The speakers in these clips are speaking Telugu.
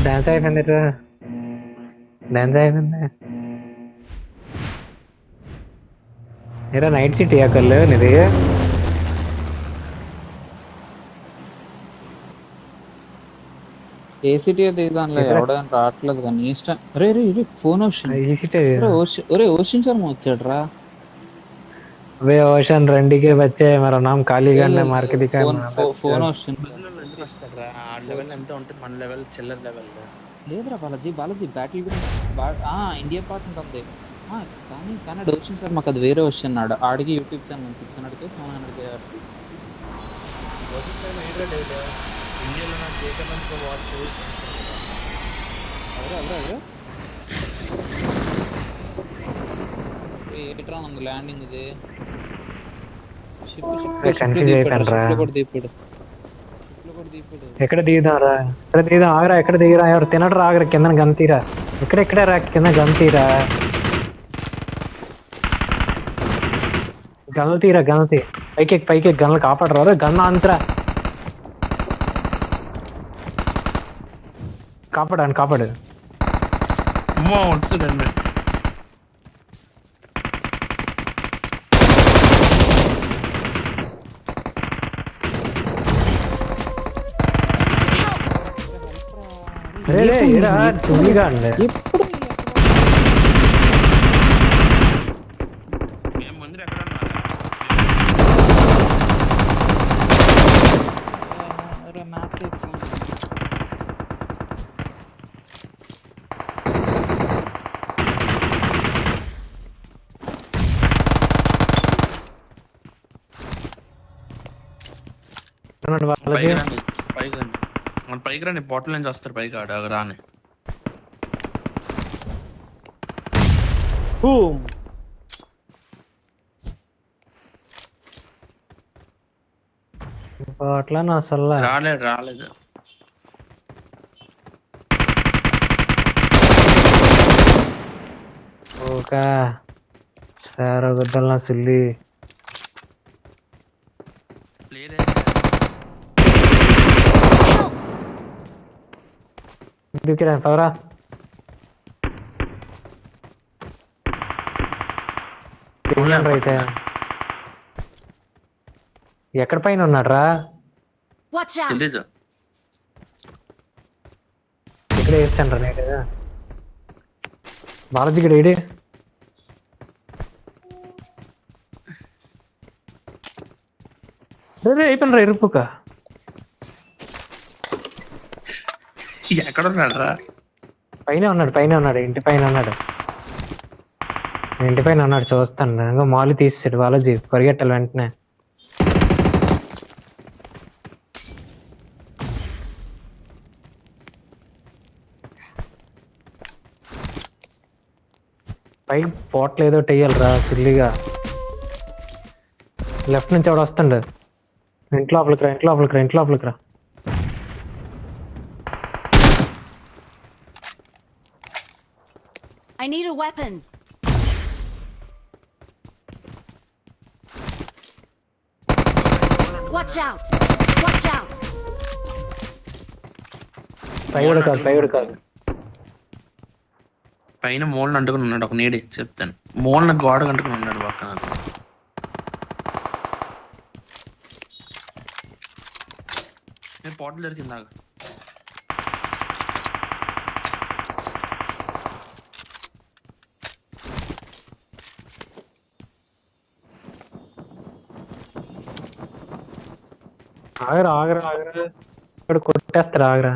డాన్స్ అయిపోయింది, డాన్స్ అయిపోయింది. ఏరా నైట్ సిటీ అక్కర్లే నీది. ఏసీటీ దిగుదాంలే, ఎక్కడ ఎవడైనా రావట్లేదు కానీ ఇష్టం. రే రే రే ఫోన్ ఓషన్. ఈ సిటీ? ఒరే ఓషన్ శర్మ వచ్చాడు రా. वे ओशन रंडी के बच्चे मेरा नाम काली లేదు गन है లేదు मार లేదు, के दिखा है ఫోన్ ఓషన్. ఎందుకు వస్తాడు రా? ఆ లెవెల్ ఎంత ఉంటుంది, మన లెవెల్ చిల్లర్ లెవెల్. లేదురా బాలాజీ, బాలాజీ బ్యాటిల్ గురించి ఇండియా పార్ట్ ఉంటుంది. కానీ కానీ ఓషన్ సార్ మాకు అది వేరే ఓషన్ అన్నాడు. ఆడికి యూట్యూబ్ ఛానల్ 600K 700K. ఇండియాలో నాకు జేకబంతో వాచ్ ఎవరు ఏట్రా ఉంది ల్యాండింగ్ ఇది. కన్ఫ్యూజ్ అయిపోయినరా. దీపుడు ఎక్కడ దిగుదాంరా? ఎక్కడ దిగుదాం? ఆగరా, ఎక్కడ దిగిరా? ఎవరు తినడరా? ఆగరా, కింద గన్ తీరా. ఎక్కడ రా? కింద గన్ తీరా, గన్లు తీరా, గన్లు తీ. పైకి గన్లు కాపాడరా. గన్ ఆన్సరా, కాపాడు. అమ్మో వస్తుందండి. చుండిగా అండి. మేము ముందు ఎక్కడ పైకి రాని బాటిల్ నుంచి వస్తారు పైకి ఆడ రాని. అట్లా నా అసలు రాలేదు. ఒక సారా గుద్దలు నా సుల్లి. దూకిరా పవరా. అయితే ఎక్కడ పైన ఉన్నాడు రా? ఇక్కడ వేస్తాను రా నేను. బాలాజీ గడ ఏడి? అయిపోయిన రా ఎరుపుక. ఎక్కడ ఉన్నాడు రా? పైన ఉన్నాడు. ఇంటి పైన ఉన్నాడు. చూస్తాను. ఇంకా మాలు తీసాడు బాలాజీ. పరిగెట్టాలి వెంటనే. పైకి పోట్లు ఏదో టెయ్యాలిరా సిల్లిగా. లెఫ్ట్ నుంచి ఎవడు వస్తుండ. ఇంటి లోపలికి రా. I need a weapon. Watch out. పైవుడు కాదు. పైన మూలన అంటుకుని ఉన్నాడు. ఒక నీడి చెప్తాను. మూలన గోడ అంటుకుని ఉన్నాడు పక్కన. పోటలు దొరికింది నాకు. ఆగరా. ఇక్కడ కొట్టేస్తారా? ఆగరా.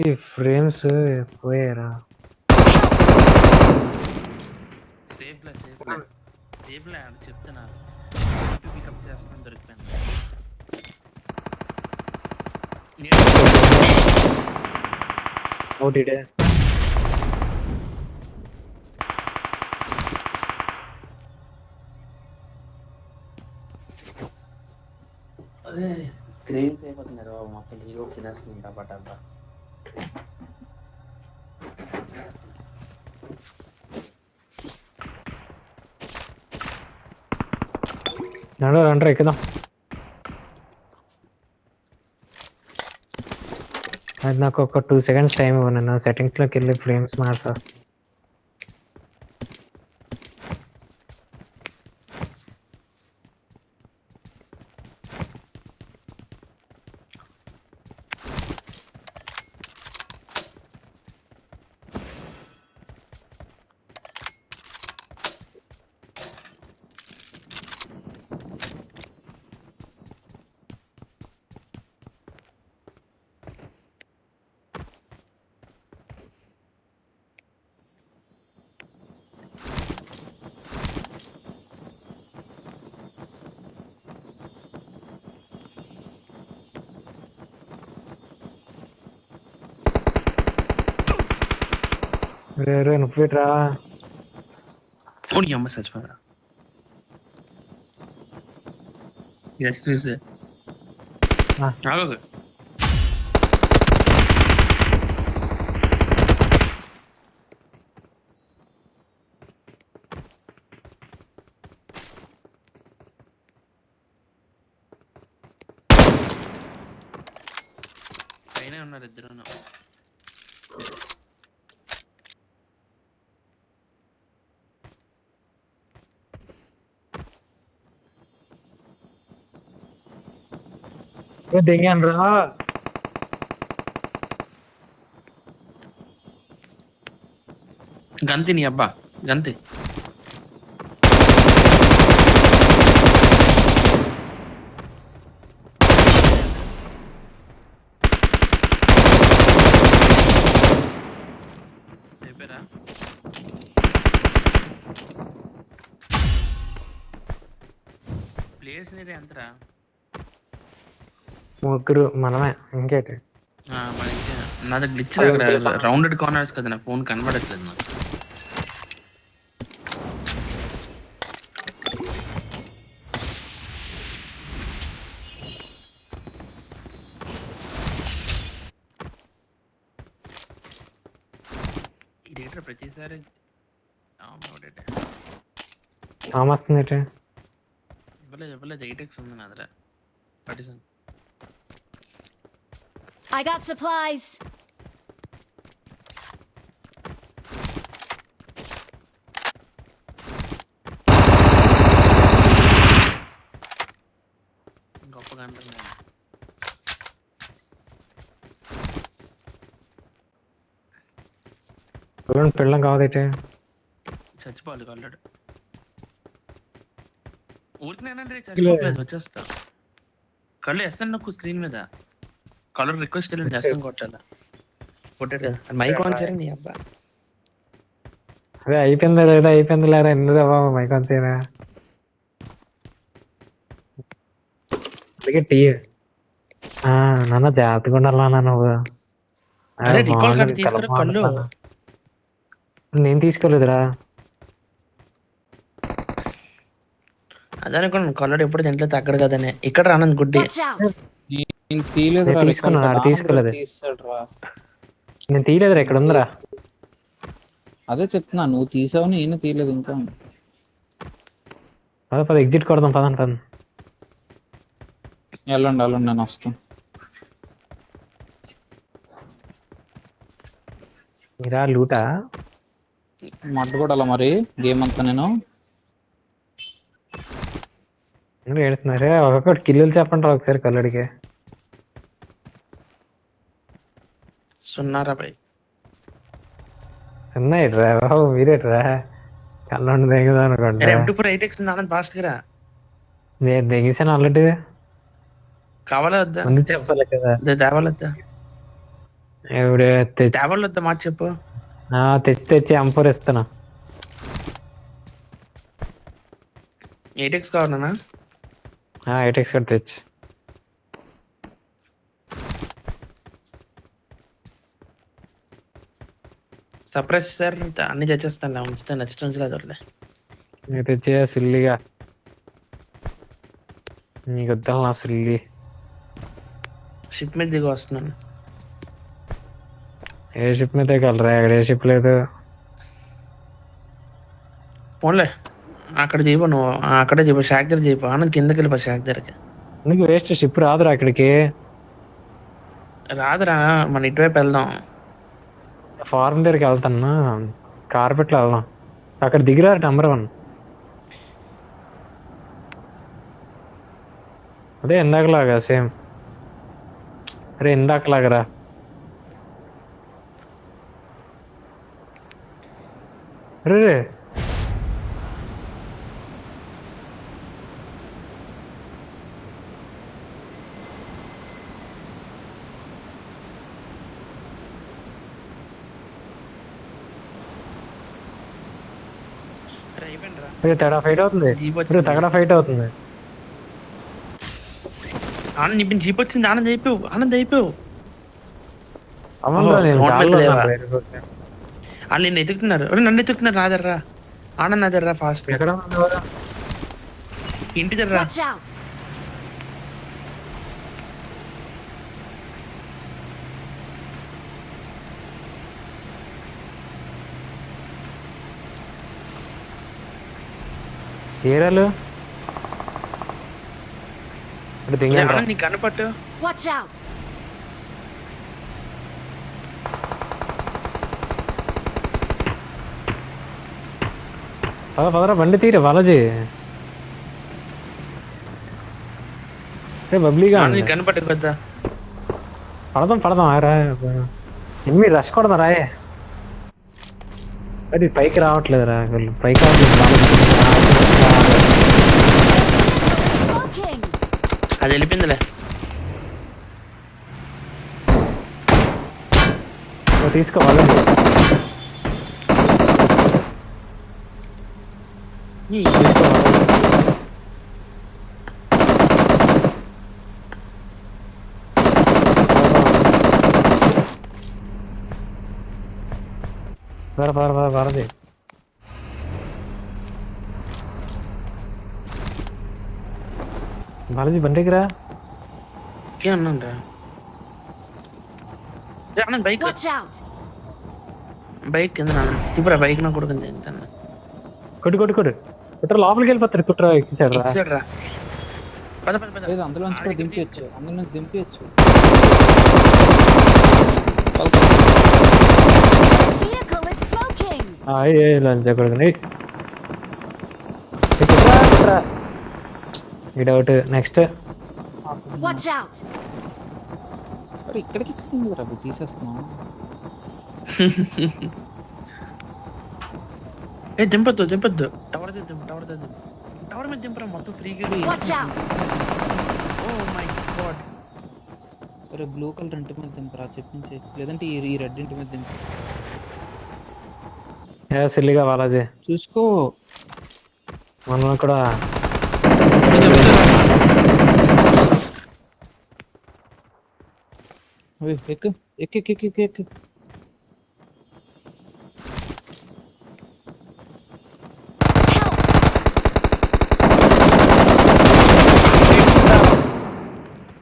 ఈ ఫ్రేమ్స్ పోయారా? సేఫ్ లే చెప్తున్నా. పికప్ చేస్తాను దొరికిపోయాను. అవుట్ అరే క్రేజ్ అయిపోతున్నారు మొత్తం. హీరో తినేస్తుంటా పట్టా. రండి ఎక్కుదాం. అది నాకు ఒక 2 seconds టైం ఇవ్వను, సెట్టింగ్స్లోకి వెళ్ళి ఫ్రేమ్స్ మార్చా. రే నువ్వేట్రా? ఓడి అమ్మ చచ్చిపోరా. ఎస్ ప్లీజ్ ఆగు. పైన ఉన్నారు ఇద్దరు. దిగాను రా. గంతి నీ అబ్బా గంతి. అయిపోయారా? ప్లేయర్స్ నీరే ఎంతరా? ముగ్గురు మనమే, ఇంకేంటి? నాది గ్లిచ్ అక్కడ రౌండెడ్ కార్నర్స్ కదా, నా ఫోన్ కనబడట్లేదు నాకు. ఈ డేటా ప్రతిసారి వస్తుంది. ఇవ్వలేదు 8x ఉంది నాదరా. పట్టిసాను. I got supplies. గొప్పగా అంటున్నాను. పెళ్ళం కావదైతే చచ్చిపోవాలి ఆల్రెడీ. ఊరికినేనండి చచ్చిపోలేదు, వచ్చేస్తా. కళ్ళు ఎస్ఎన్ నొక్కు స్క్రీన్ మీద. కలర్ రిక్వెస్ట్ చేస్తాను, కొట్టాలా కొట్టాడు. మైక్ ఆన్ చేయండి నీ అబ్బా. అదే అయిపోయింది లేదా, అయిపోయింది లేదా, ఎందుకు బాబా మైక్ ఆన్ చేయరా? అందుకే టీ నాన్న జాగ్రత్తగా ఉండాలన్నా నువ్వు. అరే రికాల్ కార్డు తీసుకురా. కళ్ళు నేను తీసుకోలేదురా. అదే అనుకున్నాను, కలర్ ఎప్పుడు తింటలేదు అక్కడ కదనే. ఇక్కడ రానంది గుడ్డి. Watch out. నేను తీయలేదురా, తీసుకున్నా, రికార్డ్ తీసుకోలేదు. తీసాడురా. నేను తీయలేదురా, ఇక్కడ ఉందిరా. అదే చెప్తున్నా, నువ్వు తీసావు, నేను తీయలేదు ఇంకా. పద ఎగ్జిట్ కొడదాం, పదండి. వెళ్ళండి నేను వస్తాను. మీరా లూటా మడ్డుకోడాలా మరి గేమ్ అంతా నేను. ఏడుస్తున్నారే, ఒక్కొక్కటి కిల్లులు చెప్పండి ఒకసారి కల్లడికి. 0 బై చిన్నరా బాబు, మీరేట్రా కళ్ళండి దిగుదా అనుకోండి. M24 8x నాన్న ఫాస్ట్ గా. నేను దిగేసాను ఆల్రెడీ. కావాలా వద్దా? ముందు చెప్పాలి కదా. తేవాలొద్దా? ఇప్పుడు తేవాలొద్దా మాట చెప్పు. తెచ్చి M4 ఇస్తాను. 8x కావాలనా? 8x కూడా తెచ్చి. సర్ప్రైజ్ సార్, అన్ని తెచ్చేస్తాను. ఉంచుతాను, నెక్స్ట్ రోజులో దొరలే. తెచ్చే సుల్లిగా నీకు వద్దాం నా సుల్లి. షిప్ మీద దిగి వస్తున్నాను. ఏ షిప్ మీద కలరా? ఎక్కడ ఏ షిప్ లేదు. పోన్లే అక్కడ చేయబో నువ్వు, అక్కడే చేయబో, షాక్ దగ్గర చేయబో. ఆనంద్ కిందకి వెళ్ళిపో షాక్ దగ్గరకి. ఎందుకు వేస్ట్ షిప్ రాదురా ఇక్కడికి. రాదురా, మన ఇటువైపు వెళ్దాం. ఫారెన్ దగ్గరికి వెళ్తాను, కార్పెట్లో వెళ్దాం. అక్కడ దిగిరా నంబర్ 1. అదే ఇందాకలాగా సేమ్. అరే ఇందాకలాగరా. అరే తగడా ఫైట్ అవుతుంది. తగడా ఫైట్ అవుతుంది. ఆనంద్ ఇప్పుడు జీప్ వచ్చింది. ఆనంద్ అయిపోయావు, ఆనంద్ అయిపోయావు. అవునురా, నేను గాల్లో ఉన్నాను రైలు కోసం. వాళ్ళు నిన్ను ఎదుగుతున్నారు, నన్ను ఎదుగుతున్నారు. నాదర్రా ఆనంద్, నాదర్రా ఫాస్ట్. ఎక్కడ ఉన్నావురా? ఇంటి దగ్గర. Watch out! ఏరాలు ఇప్పుడు దిగాను. ఆనంద్ నీకు కనపట్టు. Watch out! పదరా బండి తీరే బాలాజీ. బబ్లీగా ఆనంద్ నీకు కనపట్టు పెద్ద. పడదాం ఆరా. ఎన్ని రష్ కొడదాం రాయే. అది పైకి రావట్లేదురా, పైకి రావట్లేదు. Smoking! అది వెళ్ళిపోయిందిలే. తీసుకోవాలి. భారతి బాలాజీ బండికి రా. అన్నారా Anand bike, Watch out! Bike కింద ఇప్పుడు బైక్ నా కొడుకుంది. కుట్ర లోపలికి వెళ్ళిపోతారు. కుట్ర ఎక్కించాడు రా. పద పద పద. లేదు అందులోంచి కూడా దింపేయచ్చు, అందులోంచి దింపేయచ్చు. Vehicle is smoking! Doubt. Next Watch out! మరి ఇక్కడికి రవి తీసేస్తున్నాం. ఏ దింపద్దు. టవర్ మీద దింపరా, మొత్తం ఫ్రీగా. Watch out! Oh my God. అరే బ్లూ కలర్ ఇంటి మీద దింపరా చెప్పించే, లేదంటే ఈ రెడ్ ఇంటి మీద దింపు. సిల్లిగా బాలాజీ చూసుకో. మనం కూడా ఎక్కు.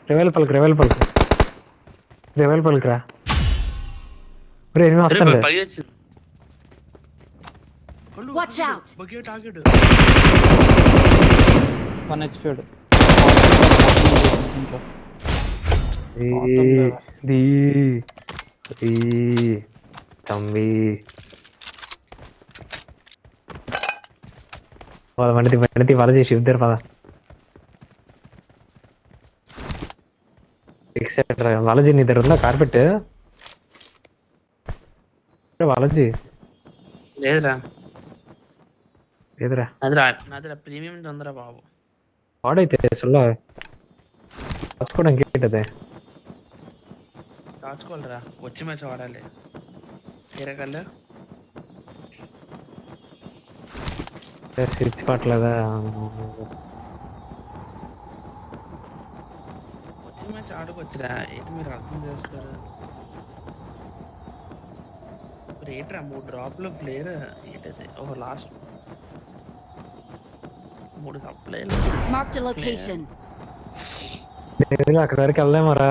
రివైల్ పలుకురా. Watch out! బకెట్ ఆగాడు. 1 HP. తమ్మి బండి వాళ్ళ చేసి ఇద్దరు పద. బాలాజీ నీ దగ్గర ఉందా కార్పెట్? బాలాజీ లేదురా. నాదిరా ప్రీమియం తొందర బాబు. వాడైతే అసలు దాచుకోవడానికి ఏంటదే? దాచుకోవాలరా, వచ్చి మ్యాచ్ వాడాలి. ఎరగల స్విచ్ పట్టలేదా? వచ్చి మ్యాచ్ ఆడుకోవచ్చురా. ఏంటి మీరు అర్థం చేస్తారు? రేట్రా 3 డ్రాప్లో ప్లేయర్ ఏంటది? ఓ లాస్ట్ 3 సప్లైలు. Marked a location. అక్కడి వరకు వెళ్దామరా.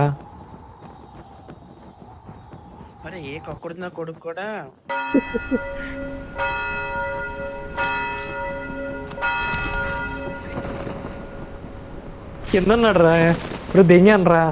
అరే ఏ కక్కుడున్నా కొడుకు కూడా కింద ఉన్నాడు రా, ఇప్పుడు దిగాను రా.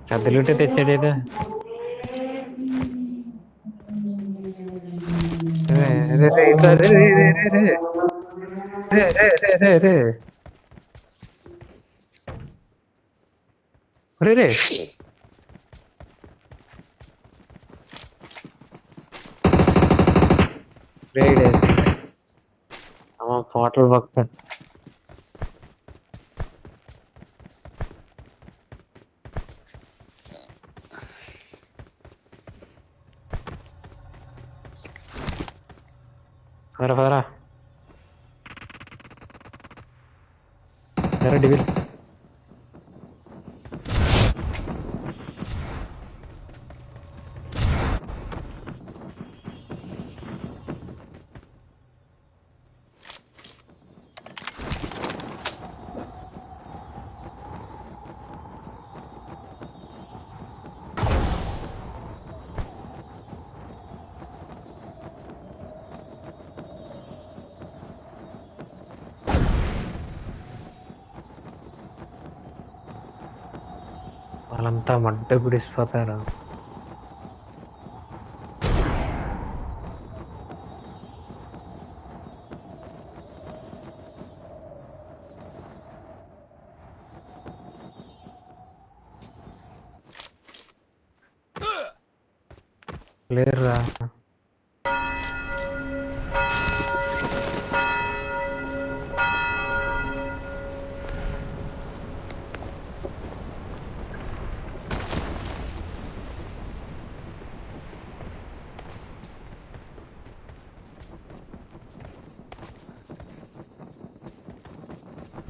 కథలుంటే తెచ్చాడేదా. రే ఫోటోలు పక్క పదరా డివిల్. వాళ్ళంతా మడ్డ గుడిసిపోతారు. లేరురా.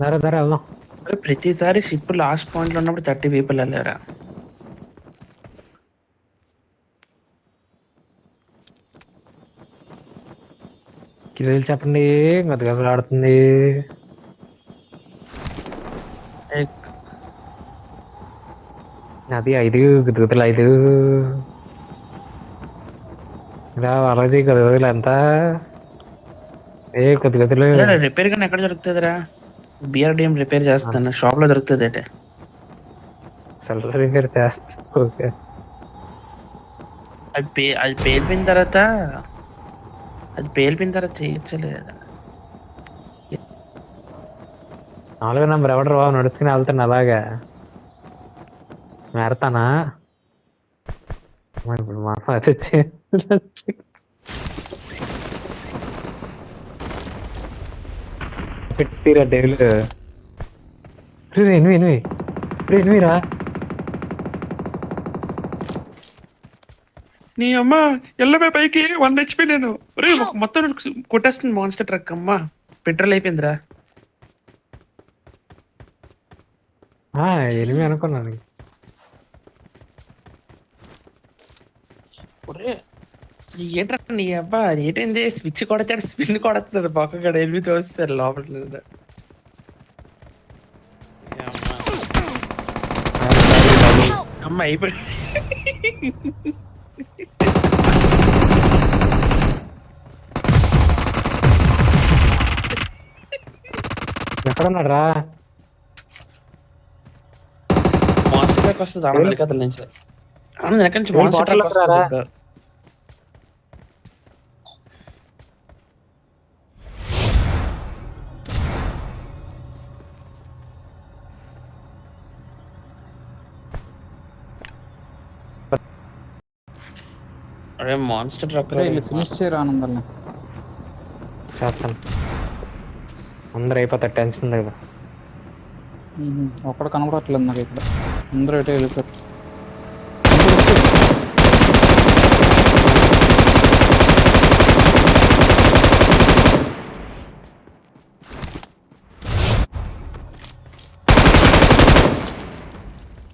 ధర వెళ్దాం. ప్రతిసారి షిప్ లాస్ట్ పాయింట్ లో ఉన్నప్పుడు 30 పీపుల్ వెళ్ళారా? కిలోలు చెప్పండి. గదగదలు ఆడుతుంది. అది 5 గదగదలు 5 వాళ్ళది గదగదలు ఎంత గదగదలు. రిపేర్ కానీ ఎక్కడ దొరుకుతుందిరా? బిఆర్డిఎం రిపేర్ చేస్తాను, షాప్ లో దొరుకుతుంది అంటే. సెల్ఫ్ రిపేర్ చేస్తా. ఓకే, అది పేలిపోయిన తర్వాత చేయొచ్చలేదు. 4 నంబర్ ఎవడరు బాబు నడుచుకుని వెళ్తాను అలాగా మారతానా. ఇప్పుడు మనం అదే పెట్టిరా డేలు. ఎనిమిరా నీ అమ్మ ఎల్లబై పైకి 1 HP నేను మొత్తం కొట్టేస్తుంది మాన్స్టర్ ట్రక్. అమ్మా పెట్రోల్ అయిపోయిందిరా. ఎనిమిది అనుకున్నాను. ఏంట్రా నీ అబ్బా ఏంటైంది? స్విచ్ కొడతాడు, స్పిన్ కొడుతున్నాడు, పక్కగా వెళ్ళి చూస్తారు లోపల. అమ్మ అయిపోయి ఎక్కడున్నాడు రా? మాన్స్టర్ ట్రక్ వస్తుంది ఆనంద కథల నుంచి. ఆనంద ఎక్కడి నుంచి మాన్స్టర్ ట్రక్ వస్తుంది. అరే మాన్స్టర్ ట్రక్ ఫినిష్ చేయరు ఆనందాన్ని. చేస్తాను, అందరూ అయిపోతారు. టెన్షన్ ఉంది కదా. ఒక్కడ కనపడట్లేదు నాకు ఇక్కడ. అందరూ ఎటే వెళ్ళిపోయారు.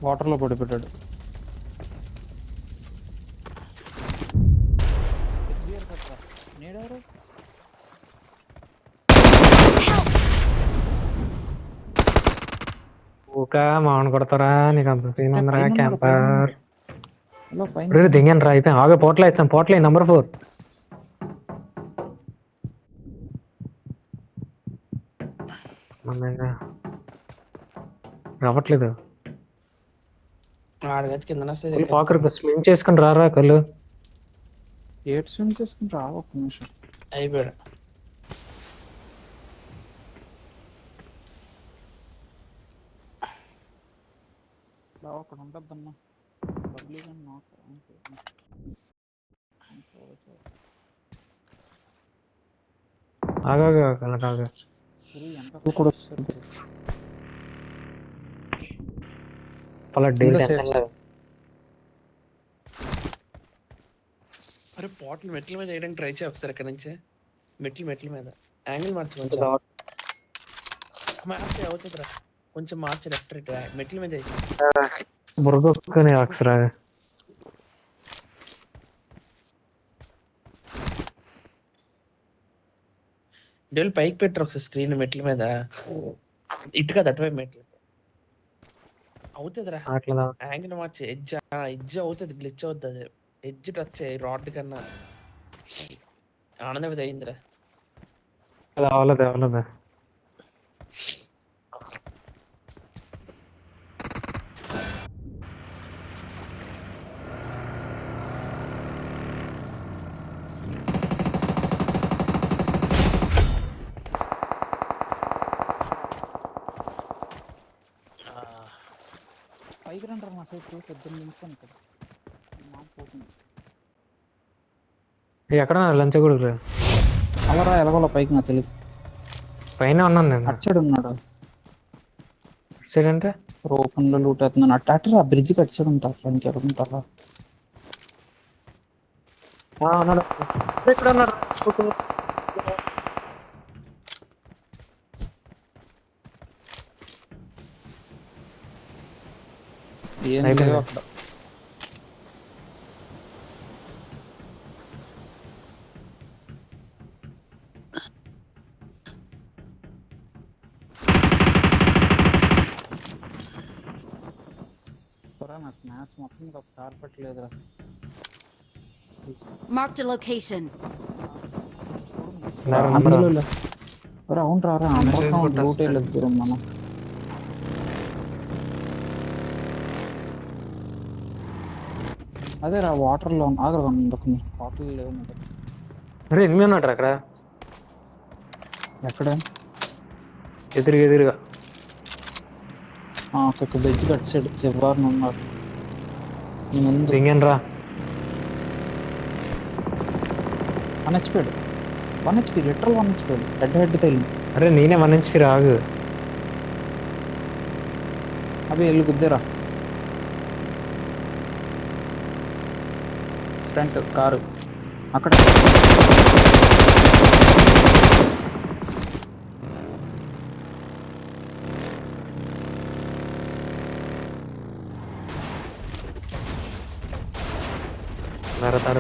వాటర్లో పడిపోయాడు. నేడెవరు? ఊక మామూలు కొడతారా? నీకు అంత సీన్ ఉందరా పైన ఉన్నాడు, క్యాంపర్? హలో పైన ఇప్పుడు దిగాను రా, అయిపోయి ఆగే పోట్లో ఇస్తాను. పోట్లో నంబర్ 4 రావట్లేదు. ఆడగది కింద పాకర్ స్విమ్ చేసుకుని రారా కళ్ళు. గేట్ స్విమ్ చేసుకుని రా ఒక్క నిమిషం. అయిపోయాడు. అక్కడ ఉంటుందమ్మా. ఆగా కళ్ళకాగా ఎంత కూడా వస్తారు. పలా డీల్ ఇంకా టెన్షన్ లేదు. అరే పాటలు మెట్ల మీద వేయడానికి ట్రై చేయ ఒకసారి ఇక్కడ నుంచి. మెట్ల మీద యాంగిల్ మార్చి మార్చి అవుతుందిరా. కొంచెం మార్చి లెఫ్ట్ రైట్ మెట్ల మీద బుర్రకొక్కని అక్షరా డెల్ పైకి పెట్టరు ఒకసారి స్క్రీన్ మెట్ల మీద. ఇటు కదా అటువైపు మెట్లు అవుతుందిరా. అట్లా యాంగిల్ మార్చి ఎడ్జ్ అవుతుంది, గ్లిచ్ అవుతుంది. ఎడ్జ్ టచ్ అయ్యి రాడ్ కన్నా ఆనందం అయిందిరా. అవలేదు అవలేదు. పైకి రంటారు మా సైడ్ 18 నిమిషం ఇక్కడ పోతుంది. ఎక్కడ లంచ్ కూడా అలరా ఎలాగోలా పైకి నాకు తెలియదు. పైన ఉన్నాను నేను. అటు సైడ్ ఉన్నాడు. అటు సైడ్ అంటే ఓపెన్ లో లూట్ అవుతున్నాను. అటు ఆ బ్రిడ్జ్ కట్ సైడ్ ఉంటారు. ఇంకెక్కడ ఉంటారా? ఉన్నాడు ఇక్కడ ఉన్నాడు. ఏం లేవు అక్కడ. నాకు మ్యాథ్స్ మొత్తం ఒక కార్పెట్లేదురా. Marked a location. అవును రా లూట్ వెళ్ళదు మనం. అదే రా వాటర్ లో ఆగరు వాటర్ లేవు. అరే ఎనిమిది ఉన్నాడు అక్కడ. ఎక్కడ? ఎదురుగా ఒక బెడ్జ్ కట్ సైడ్ చివరిని ఉన్నారు. ముందు దిగాను రా. 1 HP లిటరల్ 1 HP హెడ్ తగిలింది. అరే నేనే 1 HP రాగు. అవి వెళ్ళి గుద్దేరా. ఫ్రంట్ కారు అక్కడ.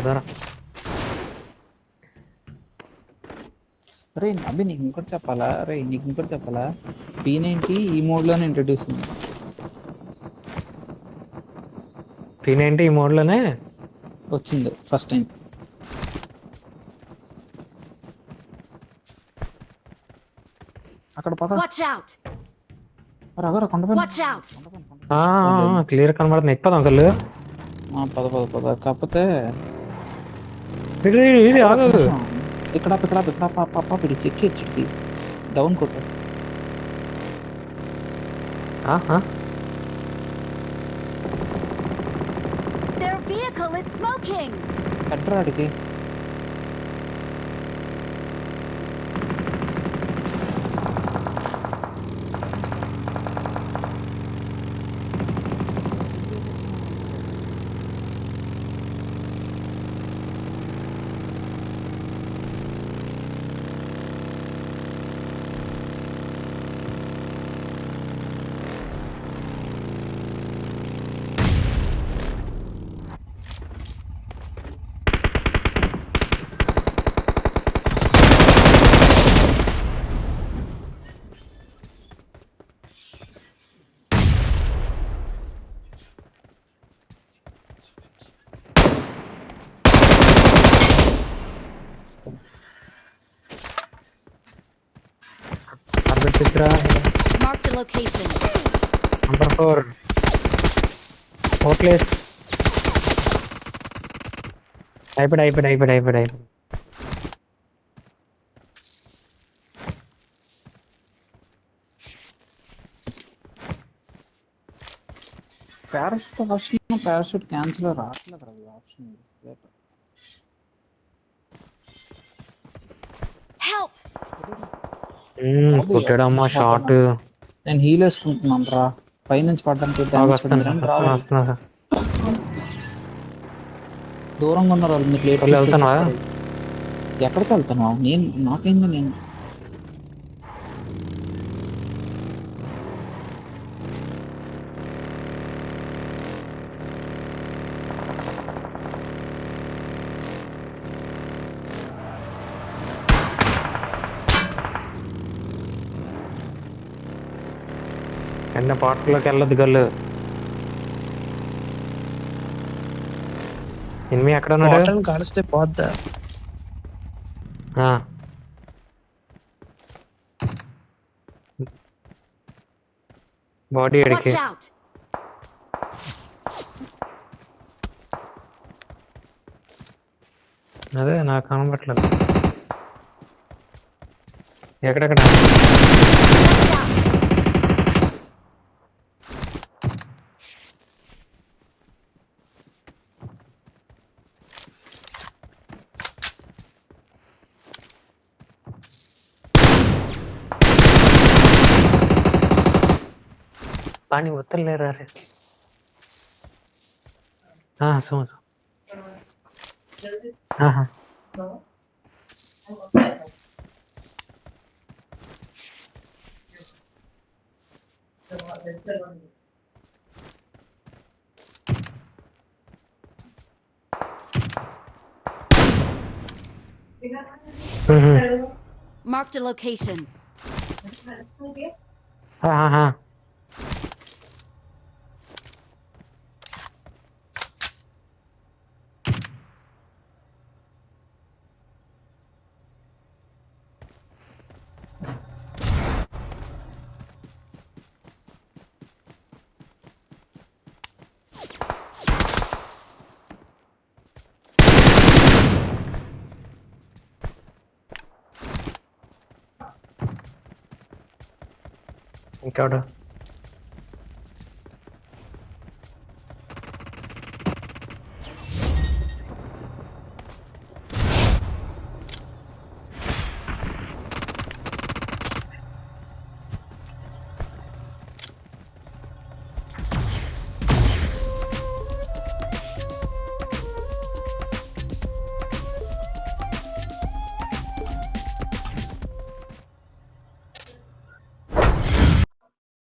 ధర రే అభి నీకు ఇంకోటి చెప్పాలా? P90 ఈ మోడ్ లోనే ఇంట్రడ్యూస్ అయింది. P90 ఈ మోడ్ లోనే వచ్చింది ఫస్ట్ టైం. అక్కడ పద. Watch out! Watch out! Clear కనబడుతుంది. ఎక్కుదాం కళ్ళు. పద కాకపోతే ఆగదు. ఇక్కడ చెక్కి చిక్కి డౌన్ కొట్టు. Their vehicle is smoking. కట్రాడికి పెట్టిద్రా Marked a location. Number 4 ఓట్లేస్ అయిపోయి పారాషూట్ క్యాన్సిల్ రావట్లేదు రవి ఆప్షన్. Help! కొట్టాడమ్మా షార్ట్. నేను హీల్ వేసుకుంటున్నాను రా, పైనుంచి పడ్డానికి వస్తున్నా. దూరంగా ఉన్నారు వాళ్ళు. మీకు లేట్ వెళ్తానా? ఎక్కడికి వెళ్తున్నావు? నాకేంది నేను ఎన్న పాటలోకి వెళ్ళదు గల్లు. ఎనిమి ఎక్కడ ఉన్నాడు? బాటల్ కాలిస్తే పోద్దా? బాడీ ఎడికి. Watch out! అదే నాకు కనబట్లేదు. ఎక్కడెక్కడ? Watch out! Pani వత్తలేరా ray. Suma Marked a location. ఇంకెవడు?